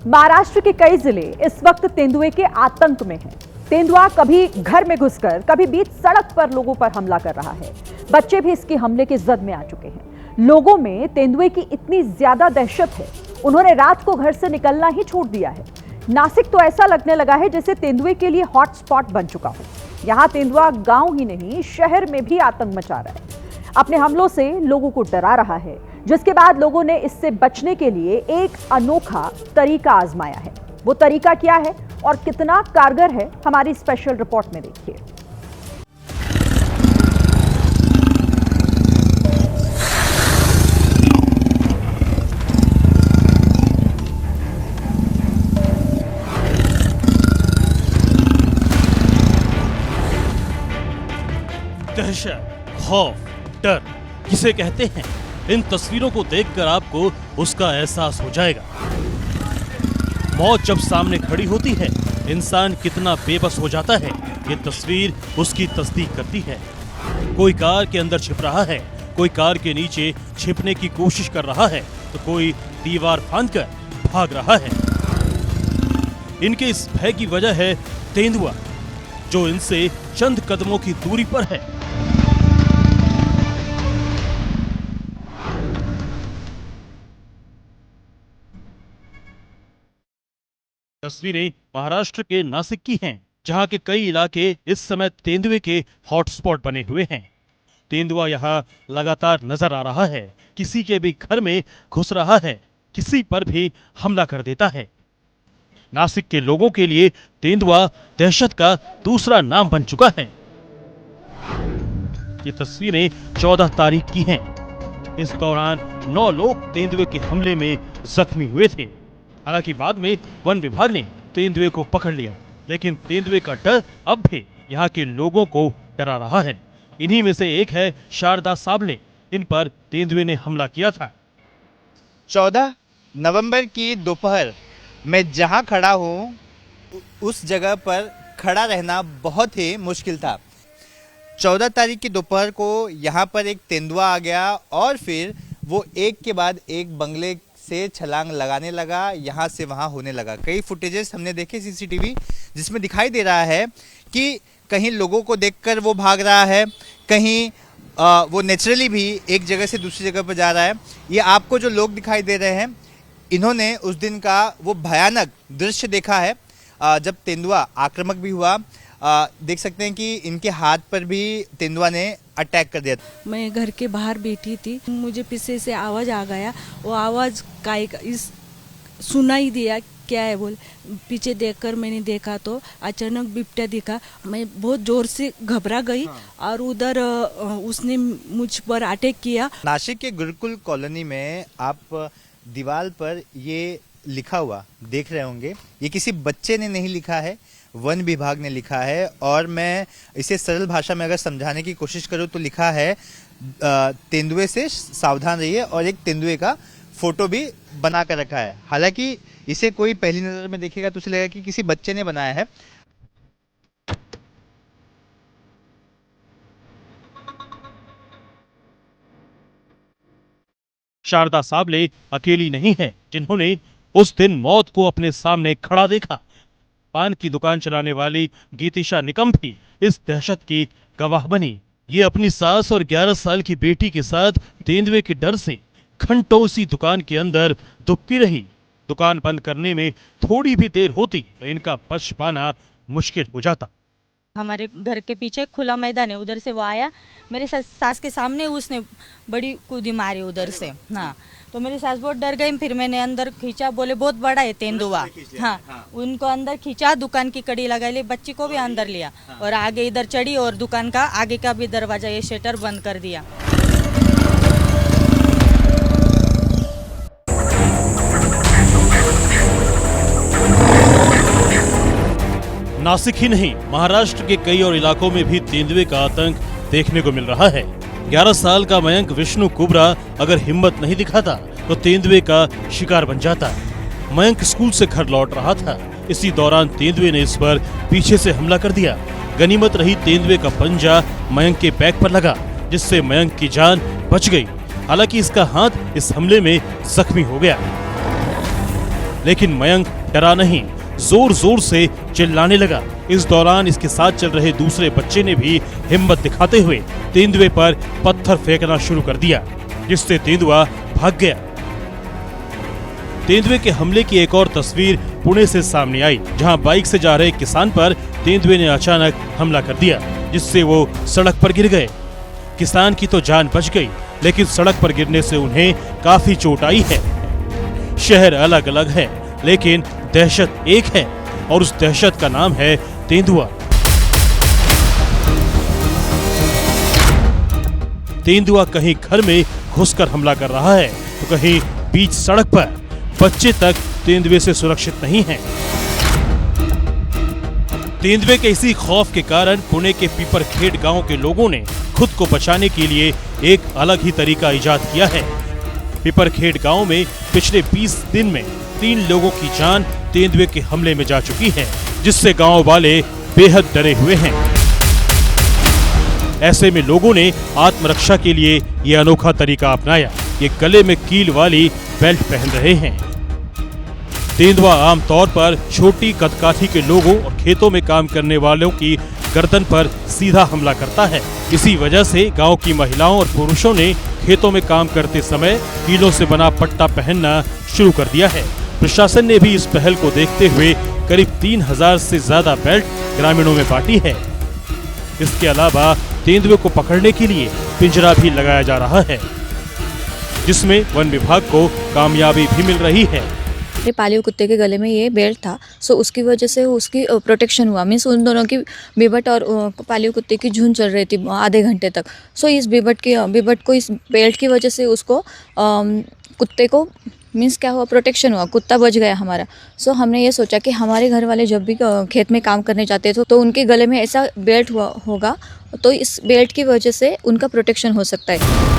महाराष्ट्र के कई जिले इस वक्त तेंदुए के आतंक में हैं। तेंदुआ कभी घर में घुसकर कभी बीच सड़क पर लोगों पर हमला कर रहा है। बच्चे भी इसके हमले के जद में आ चुके हैं। लोगों में तेंदुए की इतनी ज्यादा दहशत है, उन्होंने रात को घर से निकलना ही छोड़ दिया है। नासिक तो ऐसा लगने लगा है जैसे तेंदुए के लिए हॉटस्पॉट बन चुका हो। यहाँ तेंदुआ गांव ही नहीं, शहर में भी आतंक मचा रहा है। अपने हमलों से लोगों को डरा रहा है, जिसके बाद लोगों ने इससे बचने के लिए एक अनोखा तरीका आजमाया है। वो तरीका क्या है और कितना कारगर है, हमारी स्पेशल रिपोर्ट में देखिए। दहशत, खौफ, डर किसे कहते हैं? इन तस्वीरों को देखकर आपको उसका एहसास हो जाएगा। मौत जब सामने खड़ी होती है, इंसान कितना बेबस हो जाता है, ये तस्वीर उसकी तस्दीक करती है। कोई कार के अंदर छिप रहा है, कोई कार के नीचे छिपने की कोशिश कर रहा है, तो कोई दीवार फांदकर भाग रहा है। इनके इस भय की वजह है तेंदुआ, जो इनसे चंद कदमों की दूरी पर है। तस्वीरें महाराष्ट्र के नासिक की हैं, जहां के कई इलाके इस समय तेंदुए के हॉटस्पॉट बने हुए हैं। तेंदुआ यहां लगातार नजर आ रहा है, किसी के भी घर में घुस रहा है, किसी पर भी हमला कर देता है। नासिक के लोगों के लिए तेंदुआ दहशत का दूसरा नाम बन चुका है। ये तस्वीरें 14 तारीख की हैं। इस दौरान 9 लोग तेंदुए के हमले में जख्मी हुए थे। हालांकि बाद में वन विभाग ने तेंदुए को पकड़ लिया, लेकिन तेंदुए का डर अब भी यहाँ के लोगों को डरा रहा है। इन्हीं में से एक है शारदा साबले। इन पर तेंदुए ने हमला किया था। 14 नवंबर की दोपहर मैं जहां खड़ा हूं, उस जगह पर खड़ा रहना बहुत ही मुश्किल था। 14 तारीख की दोपहर को यहां पर एक तेंदुआ आ गया और फिर वो एक के बाद एक बंगले से छलांग लगाने लगा, यहाँ से वहाँ होने लगा। कई फुटेजेस हमने देखे सीसीटीवी, जिसमें दिखाई दे रहा है कि कहीं लोगों को देखकर वो भाग रहा है, कहीं वो नेचुरली भी एक जगह से दूसरी जगह पर जा रहा है। ये आपको जो लोग दिखाई दे रहे हैं, इन्होंने उस दिन का वो भयानक दृश्य देखा है जब तेंदुआ आक्रामक भी हुआ। देख सकते हैं कि इनके हाथ पर भी तेंदुआ ने अटैक कर दिया। मैं घर के बाहर बैठी थी, मुझे पीछे से आवाज आ गया। वो आवाज इस सुनाई दिया, क्या है बोल। पीछे देखकर मैंने देखा तो अचानक बिबटा दिखा। मैं बहुत जोर से घबरा गई और उधर उसने मुझ पर अटैक किया। नासिक के गुरुकुल कॉलोनी में आप दीवार पर ये लिखा हुआ देख रहे होंगे। ये किसी बच्चे ने नहीं लिखा है, वन विभाग ने लिखा है। और मैं इसे सरल भाषा में अगर समझाने की कोशिश करूं तो लिखा है, तेंदुए से सावधान रहिए, और एक तेंदुए का फोटो भी बना कर रखा है। हालांकि इसे कोई पहली नजर में देखेगा तो उसे लगेगा कि किसी बच्चे ने बनाया है। शारदा साबले अकेली नहीं है जिन्होंने उस दिन मौत को अपने सामने खड़ा देखा। पान की दुकान चलाने वाली गीतिशा निकम भी इस दहशत की गवाह बनी। ये अपनी सास और 11 साल की बेटी के साथ तेंदुए के डर से घंटों उसी दुकान के अंदर दुबकी रही। दुकान बंद करने में थोड़ी भी देर होती तो इनका बच पाना मुश्किल हो जाता। हमारे घर के पीछे खुला मैदान है, उधर से वो आया, मेरे सास के सामने उसने बड़ी कूदी मारी उधर से। हाँ, तो मेरी सास बहुत डर गई। फिर मैंने अंदर खींचा, बोले बहुत बड़ा है तेंदुआ। हाँ, उनको अंदर खींचा, दुकान की कड़ी लगा ली, बच्ची को भी अंदर लिया और आगे इधर चढ़ी और दुकान का आगे का भी दरवाजा, ये शटर बंद कर दिया। नासिक ही नहीं, महाराष्ट्र के कई और इलाकों में भी तेंदुए का आतंक देखने को मिल रहा है। 11 साल का मयंक विष्णु कुबरा अगर हिम्मत नहीं दिखाता तो तेंदुए का शिकार बन जाता। मयंक स्कूल से घर लौट रहा था, इसी दौरान तेंदुए ने इस पर पीछे से हमला कर दिया। गनीमत रही तेंदुए का पंजा मयंक के पैक पर लगा, जिससे मयंक की जान बच गई। हालांकि इसका हाथ इस हमले में जख्मी हो गया। लेकिन मयंक डरा नहीं, जोर जोर से चिल्लाने लगा। इस दौरान इसके साथ चल रहे दूसरे बच्चे ने भी हिम्मत दिखाते हुए तेंदुए पर पत्थर फेंकना शुरू कर दिया, जिससे तेंदुआ भाग गया। तेंदुए के हमले की एक और तस्वीर पुणे से सामने आई, जहां बाइक से जा रहे किसान पर तेंदुए ने अचानक हमला कर दिया, जिससे वो सड़क पर गिर गए। किसान की तो जान बच गई, लेकिन सड़क पर गिरने से उन्हें काफी चोट आई है। शहर अलग अलग है, लेकिन दहशत एक है, और उस दहशत का नाम है तेंदुआ। तेंदुआ कहीं घर में घुसकर हमला कर रहा है, तो कहीं बीच सड़क पर। बच्चे तक तेंदुए से सुरक्षित नहीं हैं। तेंदुए के इसी खौफ के कारण पुणे के पीपरखेड़ गांव के लोगों ने खुद को बचाने के लिए एक अलग ही तरीका इजाद किया है। पीपरखेड़ गांव में पिछले 20 दिन में 3 लोगों की जान तेंदुए के हमले में जा चुकी है, जिससे गांव वाले बेहद डरे हुए हैं। ऐसे में लोगों ने आत्मरक्षा के लिए यह अनोखा तरीका अपनाया। ये गले में कील वाली बेल्ट पहन रहे हैं। तेंदुआ आमतौर पर छोटी कदकाठी के लोगों और खेतों में काम करने वालों की गर्दन पर सीधा हमला करता है। इसी वजह से गांव की महिलाओं और पुरुषों ने खेतों में काम करते समय कीलों से बना पट्टा पहनना शुरू कर दिया है। प्रशासन ने भी इस पहल को देखते हुए करीब 3000 से ज्यादा बेल्ट ग्रामीणों में बांटी है। इसके अलावा तेंदुए को पकड़ने के लिए पिंजरा भी लगाया जा रहा है, जिसमें वन विभाग को कामयाबी भी मिल रही है। मेरे पाले हुए कुत्ते के गले में ये बेल्ट था, सो उसकी वजह से उसकी प्रोटेक्शन हुआ। मीन्स उन दोनों की बीबट और पाले हुए कुत्ते की झुंड चल रही थी आधे घंटे तक। सो इस बीबट को इस बेल्ट की वजह से उसको कुत्ते को मीन्स क्या हुआ, प्रोटेक्शन हुआ, कुत्ता बच गया हमारा। सो हमने ये सोचा कि हमारे घर वाले जब भी खेत में काम करने जाते थे तो उनके गले में ऐसा बेल्ट होगा, तो इस बेल्ट की वजह से उनका प्रोटेक्शन हो सकता है।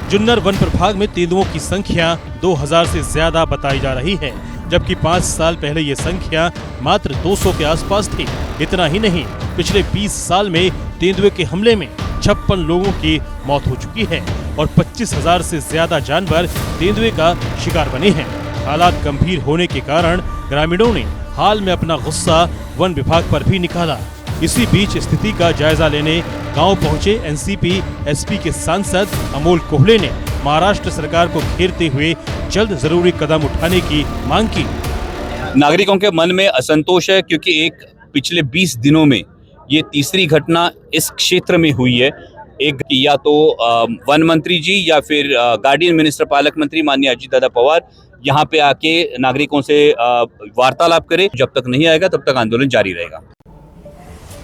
जुन्नर वन प्रभाग में तेंदुओं की संख्या 2000 से ज्यादा बताई जा रही है, जबकि 5 साल पहले ये संख्या मात्र 200 के आसपास थी। इतना ही नहीं, पिछले 20 साल में तेंदुए के हमले में 56 लोगों की मौत हो चुकी है और 25,000 से ज्यादा जानवर तेंदुए का शिकार बने हैं। हालात गंभीर होने के कारण ग्रामीणों ने हाल में अपना गुस्सा वन विभाग पर भी निकाला। इसी बीच स्थिति का जायजा लेने गांव पहुंचे एनसीपी एसपी के सांसद अमोल कोहले ने महाराष्ट्र सरकार को घेरते हुए जल्द जरूरी कदम उठाने की मांग की। नागरिकों के मन में असंतोष है, क्योंकि एक पिछले 20 दिनों में ये तीसरी घटना इस क्षेत्र में हुई है। एक या तो वन मंत्री जी या फिर गार्डियन मिनिस्टर पालक मंत्री माननीय अजीत दादा पवार यहाँ पे आके नागरिकों से वार्तालाप करे। जब तक नहीं आएगा तब तक आंदोलन जारी रहेगा।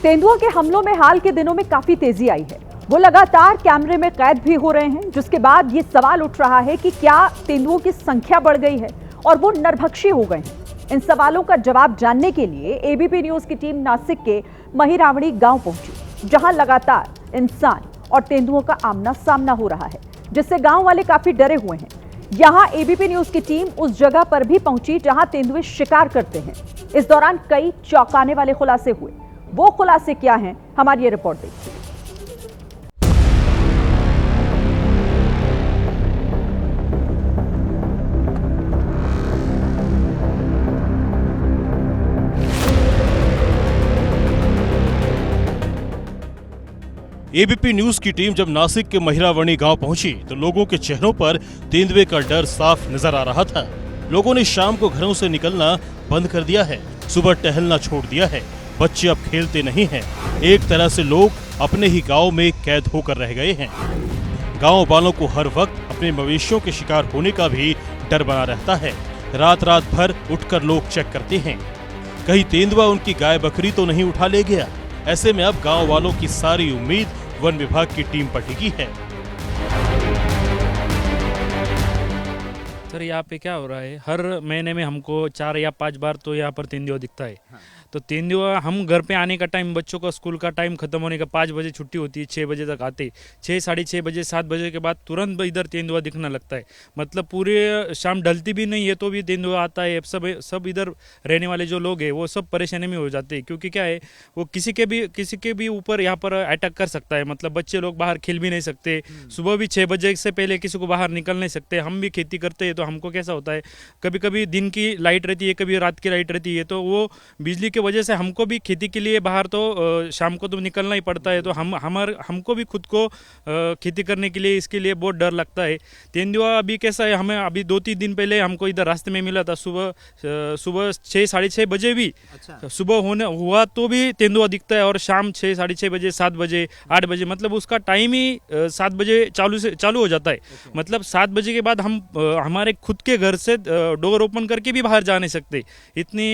तेंदुआ के हमलों में हाल के दिनों में काफी तेजी आई है। वो लगातार कैमरे में कैद भी हो रहे हैं, जिसके बाद ये सवाल उठ रहा है कि क्या तेंदुओं की संख्या बढ़ गई है और वो नरभक्षी हो गए हैं। इन सवालों का जवाब जानने के लिए एबीपी न्यूज की टीम नासिक के महिरावणी गांव पहुंची, जहां लगातार इंसान और तेंदुओं का आमना सामना हो रहा है, जिससे गांव वाले काफी डरे हुए हैं। यहां एबीपी न्यूज की टीम उस जगह पर भी पहुंची जहां तेंदुए शिकार करते हैं। इस दौरान कई चौंकाने वाले खुलासे हुए। वो खुलासे क्या हैं, हमारी ये रिपोर्ट देखिए। एबीपी न्यूज की टीम जब नासिक के महिरावणी गांव पहुंची तो लोगों के चेहरों पर तेंदुए का डर साफ नजर आ रहा था। लोगों ने शाम को घरों से निकलना बंद कर दिया है, सुबह टहलना छोड़ दिया है। बच्चे अब खेलते नहीं हैं। एक तरह से लोग अपने ही गांव में कैद होकर रह गए हैं। गांव वालों को हर वक्त अपने मवेशियों के शिकार होने का भी डर बना रहता है। रात रात भर उठकर लोग चेक करते हैं, कहीं तेंदुआ उनकी गाय बकरी तो नहीं उठा ले गया। ऐसे में अब गांव वालों की सारी उम्मीद वन विभाग की टीम पर टिकी है। सर यहाँ पे क्या हो रहा है, हर महीने में हमको 4 या 5 बार तो यहाँ पर तेंदुआ दिखता है। तो तेंदुआ हम घर पे आने का टाइम, बच्चों का स्कूल का टाइम खत्म होने का 5 बजे छुट्टी होती है, 6 बजे तक आते, 6 साढ़े 6 बजे 7 बजे के बाद तुरंत इधर तेंदुआ दिखने लगता है। मतलब पूरे शाम ढलती भी नहीं है तो भी तेंदुआ आता है। सब इधर रहने वाले जो लोग हैं वो सब परेशानी में हो जाते हैं, क्योंकि क्या है वो किसी के भी ऊपर यहाँ पर अटैक कर सकता है। मतलब बच्चे लोग बाहर खेल भी नहीं सकते, सुबह भी 6 बजे से पहले किसी को बाहर निकल नहीं सकते। हम भी खेती करते हैं तो हमको कैसा होता है, कभी कभी दिन की लाइट रहती है, कभी रात की लाइट रहती है, तो वो बिजली की वजह से हमको भी खेती के लिए बाहर तो शाम को तो निकलना ही पड़ता है। तो हमको भी खुद को खेती करने के लिए, इसके लिए बहुत डर लगता है। तेंदुआ अभी कैसा है, हमें अभी 2-3 दिन पहले हमको इधर रास्ते में मिला था, सुबह 6 साढ़े 6 बजे भी। अच्छा। सुबह हुआ तो भी तेंदुआ दिखता है, और शाम 6 साढ़े 6 बजे, 7 बजे, 8 बजे, मतलब उसका टाइम ही 7 बजे चालू हो जाता है। मतलब 7 बजे के बाद हम हमारे खुद के घर से डोर ओपन करके भी बाहर जा नहीं सकते। इतनी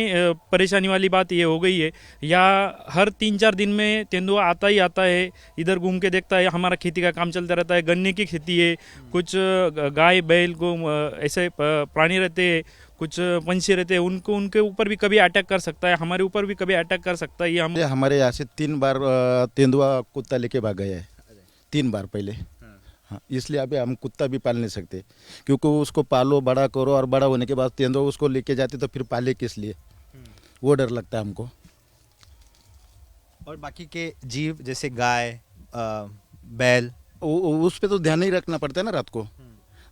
परेशानी वाली बात ये हो गई है। या हर 3-4 दिन में तेंदुआ आता ही आता है, इधर घूम के देखता है। हमारा खेती का काम चलता रहता है, गन्ने की खेती है, कुछ गाय बैल को ऐसे प्राणी रहते हैं, कुछ पंछी रहते हैं, उनके ऊपर भी कभी अटैक कर सकता है, हमारे ऊपर भी कभी अटैक कर सकता है। ये हमारे यहाँ से 3 बार तेंदुआ कुत्ता लेके भाग गया है, 3 बार पहले। हाँ, इसलिए अभी हम कुत्ता भी पाल नहीं सकते, क्योंकि उसको पालो, बड़ा करो, और बड़ा होने के बाद तेंदुआ उसको लेके जाते तो फिर पाले किस लिए, वो डर लगता है हमको। और बाकी के जीव जैसे गाय, बैल, उस पर तो ध्यान ही रखना पड़ता है ना। रात को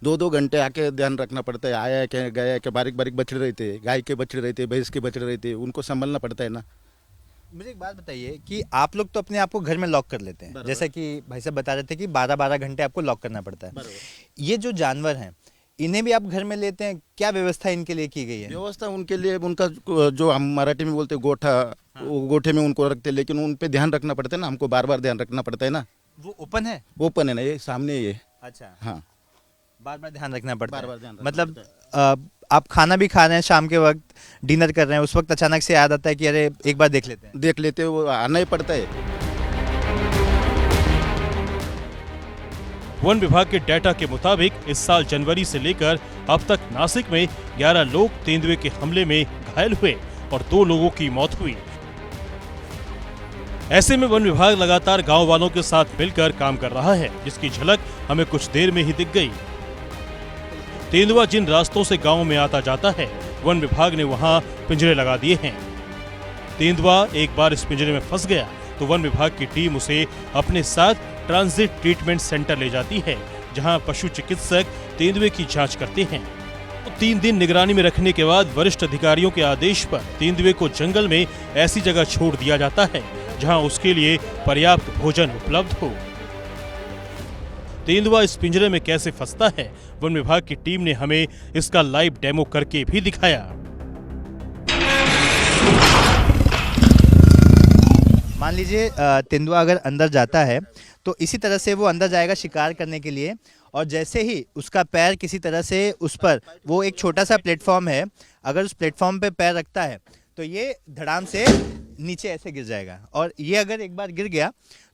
2-2 घंटे आके ध्यान रखना पड़ता है, आया है क्या गया है क्या। बारीक बारीक बछड़े रहते हैं, गाय के बछड़े रहते हैं, भैंस के बछड़े रहते हैं, उनको संभालना पड़ता है ना। मुझे एक बात बताइए कि आप लोग तो अपने आप को घर में लॉक कर लेते हैं, जैसा कि भाई साहब बता रहे थे कि 12-12 घंटे आपको लॉक करना पड़ता है। ये जो जानवर हैं, इन्हें भी आप घर में लेते हैं, क्या व्यवस्था इनके लिए की गई है? व्यवस्था उनके लिए, उनका जो हम मराठी में बोलते हैं गोठा, वो गोठे में उनको रखते हैं, लेकिन उन पे ध्यान रखना पड़ता है ना, हमको बार बार ध्यान रखना पड़ता है ना। वो ओपन है? ओपन है ना, ये सामने ही है। अच्छा। हाँ, बार बार ध्यान रखना पड़ता है। बार-बार ध्यान रखना मतलब आप खाना भी खा रहे हैं, शाम के वक्त डिनर कर रहे हैं, उस वक्त अचानक से याद आता है कि अरे एक बार देख लेते हैं। देख लेते हैं, वो आना ही पड़ता है। वन विभाग के डेटा के मुताबिक इस साल जनवरी से लेकर अब तक नासिक में 11 लोग तेंदुए के हमले में घायल हुए और 2 लोगों की मौत हुई। ऐसे में वन विभाग लगातार गांव वालों के साथ मिलकर काम कर रहा है, जिसकी झलक हमें कुछ देर में ही दिख गई। तेंदुआ जिन रास्तों से गांव में आता जाता है, वन विभाग ने वहां पिंजरे लगा दिए हैं। तेंदुआ एक बार इस पिंजरे में फंस गया तो वन विभाग की टीम उसे अपने साथ ट्रांजिट ट्रीटमेंट सेंटर ले जाती है, जहां पशु चिकित्सक तेंदुए की जांच करते हैं। 3 दिन निगरानी में रखने के बाद वरिष्ठ अधिकारियों के आदेश पर तेंदुए को जंगल में ऐसी जगह छोड़ दिया जाता है जहां उसके लिए पर्याप्त भोजन उपलब्ध हो। तेंदुआ इस पिंजरे में कैसे फंसता है, वन विभाग की टीम ने हमें इसका लाइव डेमो करके भी दिखाया। मान लीजिए तेंदुआ अगर अंदर जाता है तो इसी तरह से वो अंदर जाएगा शिकार करने के लिए, और जैसे ही उसका पैर किसी तरह से उस पर, वो एक छोटा सा प्लेटफॉर्म है, अगर उस प्लेटफॉर्म पे पैर रखता है तो ये धड़ाम से नीचे ऐसे गिर जाएगा। और ये अगर एक बार गिर गया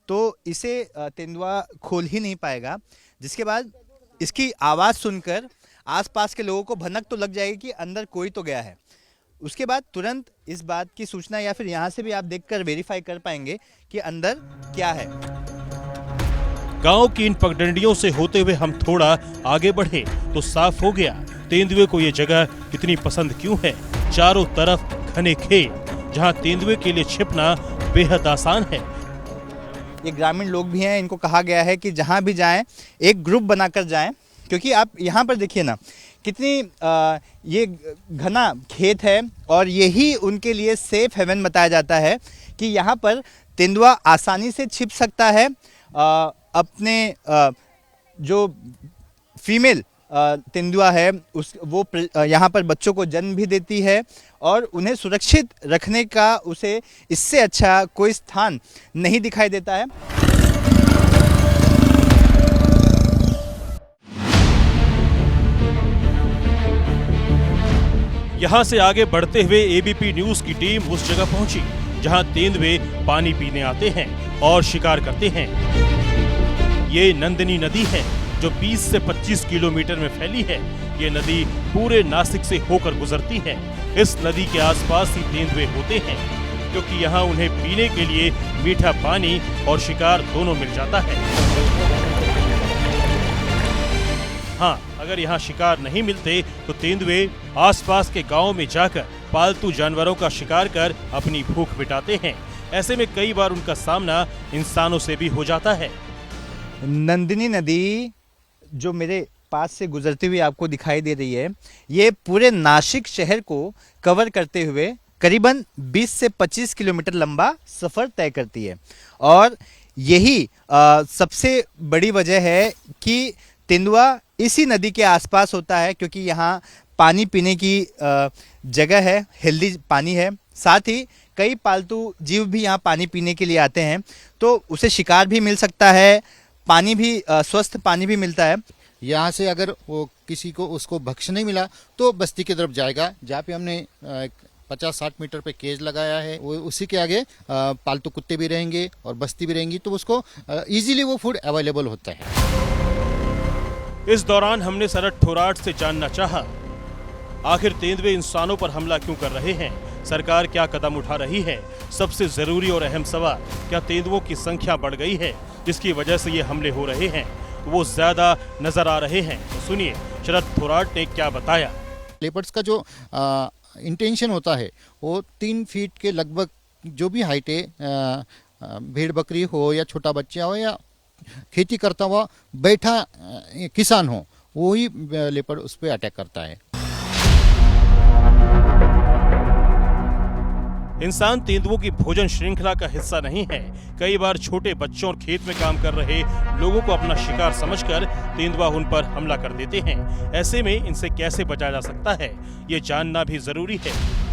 तो इसे तेंदुआ खोल ही नहीं पाएगा, जिसके बाद इसकी आवाज़ सुनकर आसपास के लोगों को भनक तो लग जाएगी कि अंदर कोई तो गया है। उसके बाद तुरंत इस बात की सूचना, या फिर यहाँ से भी आप देखकर वेरीफाई कर पाएंगे कि अंदर क्या है। गांव की इन पगडंडियों से होते हुए हम थोड़ा आगे बढ़े तो साफ हो गया तेंदुए को ये जगह इतनी पसंद क्यों है। चारों तरफ घने खेत, जहां तेंदुए के लिए छिपना बेहद आसान है। ये ग्रामीण लोग भी हैं, इनको कहा गया है कि जहाँ भी जाएं एक ग्रुप बनाकर जाएं, क्योंकि आप यहाँ पर देखिए ना कितनी ये घना खेत है, और यही उनके लिए सेफ हेवन बताया जाता है कि यहाँ पर तेंदुआ आसानी से छिप सकता है। अपने जो फीमेल तेंदुआ है वो यहाँ पर बच्चों को जन्म भी देती है, और उन्हें सुरक्षित रखने का उसे इससे अच्छा कोई स्थान नहीं दिखाई देता है। यहाँ से आगे बढ़ते हुए एबीपी न्यूज की टीम उस जगह पहुंची जहां तेंदुए पानी पीने आते हैं और शिकार करते हैं। ये नंदिनी नदी है जो 20 से 25 किलोमीटर में फैली है। ये नदी पूरे नासिक से होकर गुजरती है। इस नदी के आसपास ही तेंदुए होते हैं, क्योंकि यहाँ उन्हें पीने के लिए मीठा पानी और शिकार दोनों मिल जाता है। हाँ, अगर यहाँ शिकार नहीं मिलते तो तेंदुए आसपास के गांव में जाकर पालतू जानवरों का शिकार कर अपनी भूख मिटाते हैं। ऐसे में कई बार उनका सामना इंसानों से भी हो जाता है। नंदिनी नदी जो मेरे पास से गुजरती हुई आपको दिखाई दे रही है, ये पूरे नासिक शहर को कवर करते हुए करीबन 20 से 25 किलोमीटर लंबा सफ़र तय करती है। और यही सबसे बड़ी वजह है कि तेंदुआ इसी नदी के आसपास होता है, क्योंकि यहाँ पानी पीने की जगह है, हेल्दी पानी है। साथ ही कई पालतू जीव भी यहाँ पानी पीने के लिए आते हैं, तो उसे शिकार भी मिल सकता है, पानी भी स्वस्थ पानी भी मिलता है। यहाँ से अगर वो किसी को उसको भक्ष्य नहीं मिला तो बस्ती की तरफ जाएगा, जहाँ पे हमने 50-60 मीटर पे केज लगाया है। वो उसी के आगे पालतू कुत्ते भी रहेंगे और बस्ती भी रहेंगी, तो उसको इजीली वो फूड अवेलेबल होता है। इस दौरान हमने सरट थोराट से जानना चाहा, आखिर तेंदुए इंसानों पर हमला क्यों कर रहे हैं, सरकार क्या कदम उठा रही है। सबसे जरूरी और अहम सवाल, क्या तेंदुओं की संख्या बढ़ गई है जिसकी वजह से ये हमले हो रहे हैं, वो ज्यादा नजर आ रहे हैं। तो सुनिए शरद थोराट ने क्या बताया। लेपर्ड्स का जो इंटेंशन होता है वो 3 फीट के लगभग जो भी हाइट है, भेड़ बकरी हो या छोटा बच्चा हो या खेती करता हुआ बैठा किसान हो, वही लेपर्ड उस पर अटैक करता है। इंसान तेंदुओं की भोजन श्रृंखला का हिस्सा नहीं है। कई बार छोटे बच्चों और खेत में काम कर रहे लोगों को अपना शिकार समझकर तेंदुआ उन पर हमला कर देते हैं। ऐसे में इनसे कैसे बचा जा सकता है, ये जानना भी जरूरी है,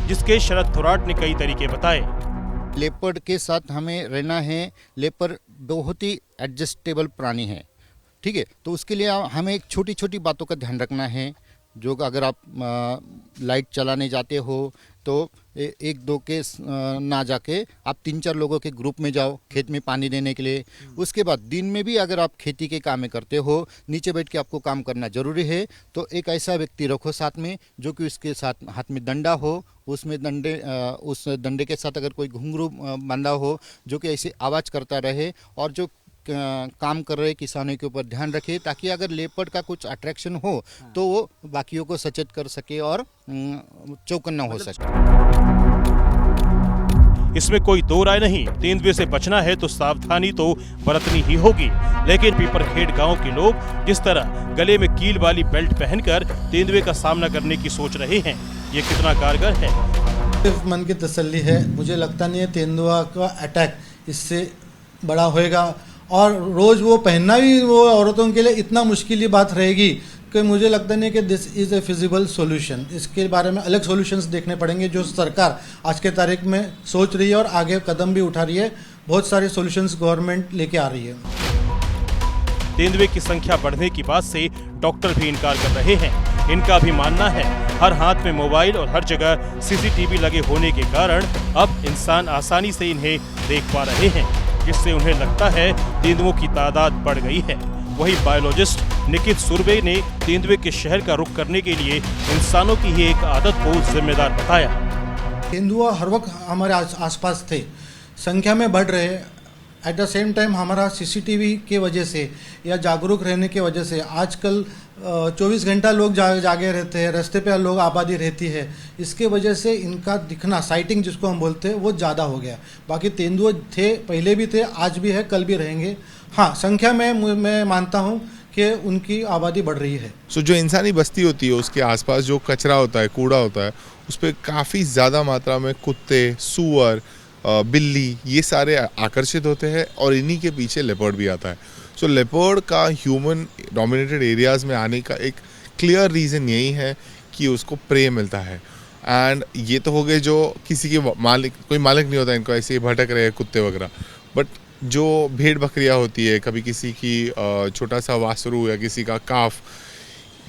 जिसके शरद थोराट ने कई तरीके बताए। लेपर्ड के साथ हमें रहना है। लेपर्ड बहुत ही एडजस्टेबल प्राणी है, ठीक है। तो उसके लिए हमें छोटी छोटी बातों का ध्यान रखना है। जो अगर आप लाइट चलाने जाते हो तो 1-2 के ना जाके आप 3-4 लोगों के ग्रुप में जाओ खेत में पानी देने के लिए। उसके बाद दिन में भी अगर आप खेती के काम करते हो, नीचे बैठ के आपको काम करना जरूरी है, तो एक ऐसा व्यक्ति रखो साथ में जो कि उसके साथ हाथ में डंडा हो, उसमें उस डंडे के साथ अगर कोई घुंघरू बंधा हो जो कि ऐसे आवाज़ करता रहे और जो काम कर रहे किसानों के ऊपर ध्यान रखे, ताकि अगर लेपर्ड का कुछ अट्रैक्शन हो तो वो बाकियों को सचेत कर सके और चौकन्ना हो सके। इसमें कोई दो राय नहीं, तेंदुए से बचना है तो सावधानी तो बरतनी ही होगी। लेकिन पीपरखेड़ गांव के लोग जिस तरह गले में कील वाली बेल्ट पहनकर तेंदुए का सामना करने की सोच रहे हैं, ये कितना कारगर है। सिर्फ मन की तसल्ली है, मुझे लगता नहीं है तेंदुआ का अटैक इससे बड़ा होएगा। और रोज़ वो पहनना भी वो औरतों के लिए इतना मुश्किल ही बात रहेगी कि मुझे लगता नहीं कि this is a feasible solution. इसके बारे में अलग सॉल्यूशंस देखने पड़ेंगे, जो सरकार आज के तारीख में सोच रही है और आगे कदम भी उठा रही है। बहुत सारे सॉल्यूशंस गवर्नमेंट लेके आ रही है। तेंदुए की संख्या बढ़ने की बात से डॉक्टर भी इनकार कर रहे हैं। इनका भी मानना है हर हाथ में मोबाइल और हर जगह सीसीटीवी लगे होने के कारण अब इंसान आसानी से इन्हें देख पा रहे हैं, जिससे उन्हें लगता है तेंदुओं की तादाद बढ़ गई है। वही बायोलॉजिस्ट निकित सुरवे ने तेंदुए के शहर का रुख करने के लिए इंसानों की ही एक आदत को जिम्मेदार बताया। तेंदुआ हर वक्त हमारे आसपास थे, संख्या में बढ़ रहे। एट द सेम टाइम हमारा सीसीटीवी के वजह से या जागरूक रहने के वजह से आजकल 24 घंटा लोग जागे रहते हैं, रास्ते पे लोग आबादी रहती है। इसके वजह से इनका दिखना, साइटिंग जिसको हम बोलते हैं, वो ज़्यादा हो गया। बाकी तेंदुए थे, पहले भी थे, आज भी है, कल भी रहेंगे। हाँ, संख्या में मैं मानता हूँ कि उनकी आबादी बढ़ रही है। जो इंसानी बस्ती होती है उसके आसपास जो कचरा होता है, कूड़ा होता है, उस पर काफ़ी ज़्यादा मात्रा में कुत्ते, सूअर, बिल्ली, ये सारे आकर्षित होते हैं और इन्हीं के पीछे लेपर्ड भी आता है। सो लेपर्ड का ह्यूमन डोमिनेटेड एरियाज़ में आने का एक क्लियर रीज़न यही है कि उसको प्रे मिलता है। एंड ये तो हो गए जो किसी के मालिक, कोई मालिक नहीं होता इनको, ऐसे ही भटक रहे हैं कुत्ते वगैरह। बट जो भेड़ बकरियां होती है, कभी किसी की छोटा सा वासरू या किसी का calf,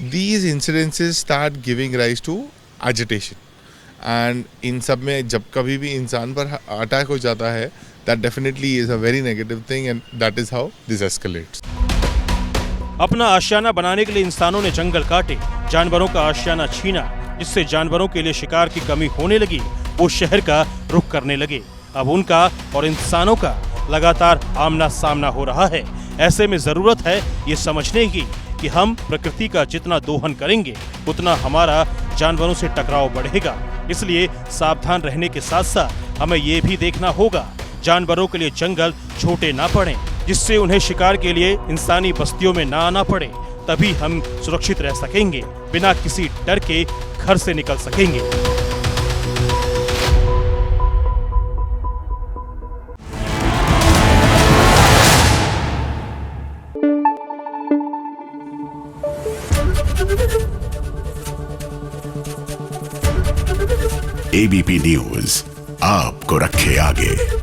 these incidences start giving rise to agitation. And इन सब में जब कभी भी इंसान पर अटैक हो जाता है, that definitely is a very negative thing and that is how this escalates. अपना आशियाना बनाने के लिए इंसानों ने जंगल काटे, जानवरों का आशियाना छीना, जिससे जानवरों के लिए शिकार की कमी होने लगी। वो शहर का रुख करने लगे। अब उनका और इंसानों का लगातार आमना सामना हो रहा है। ऐसे में जरूरत है ये समझने की कि हम प्रकृति का जितना दोहन करेंगे उतना हमारा जानवरों से टकराव बढ़ेगा। इसलिए सावधान रहने के साथ साथ हमें ये भी देखना होगा जानवरों के लिए जंगल छोटे ना पड़े, जिससे उन्हें शिकार के लिए इंसानी बस्तियों में ना आना पड़े। तभी हम सुरक्षित रह सकेंगे, बिना किसी डर के घर से निकल सकेंगे। एबीपी न्यूज आपको रखे आगे।